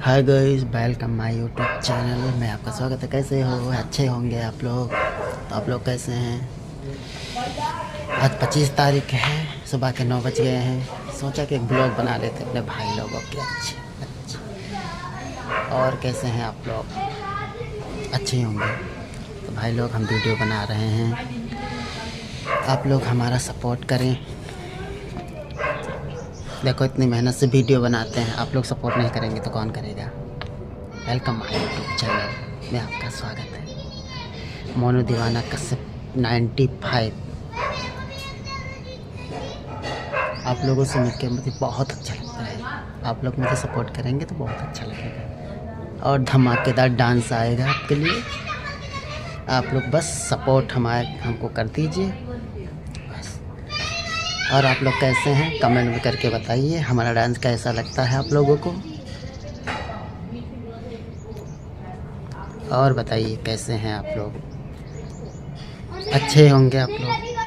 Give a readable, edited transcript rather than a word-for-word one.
Hi guys, welcome my YouTube channel में आपका स्वागत है। कैसे हो? अच्छे होंगे आप लोग। तो आप लोग कैसे हैं? आज 25 तारीख है, सुबह के 9 बज गए हैं। सोचा कि एक ब्लॉग बना लेते अपने भाई लोगों के। अच्छे और कैसे हैं आप लोग? अच्छे होंगे। तो भाई लोग, हम वीडियो बना रहे हैं, आप लोग हमारा सपोर्ट करें। देखो, इतनी मेहनत से वीडियो बनाते हैं, आप लोग सपोर्ट नहीं करेंगे तो कौन करेगा। वेलकम माय यूट्यूब चैनल में आपका स्वागत है। मोनू दीवाना कश्यप 95। आप लोगों से मिलकर मुझे बहुत अच्छा लगता है। आप लोग मुझे सपोर्ट करेंगे तो बहुत अच्छा लगेगा और धमाकेदार डांस आएगा आपके लिए। आप लोग बस सपोर्ट हमको कर दीजिए बस। और आप लोग कैसे हैं, कमेंट में करके बताइए हमारा डांस कैसा लगता है आप लोगों को। और बताइए कैसे हैं आप लोग? अच्छे होंगे आप लोग।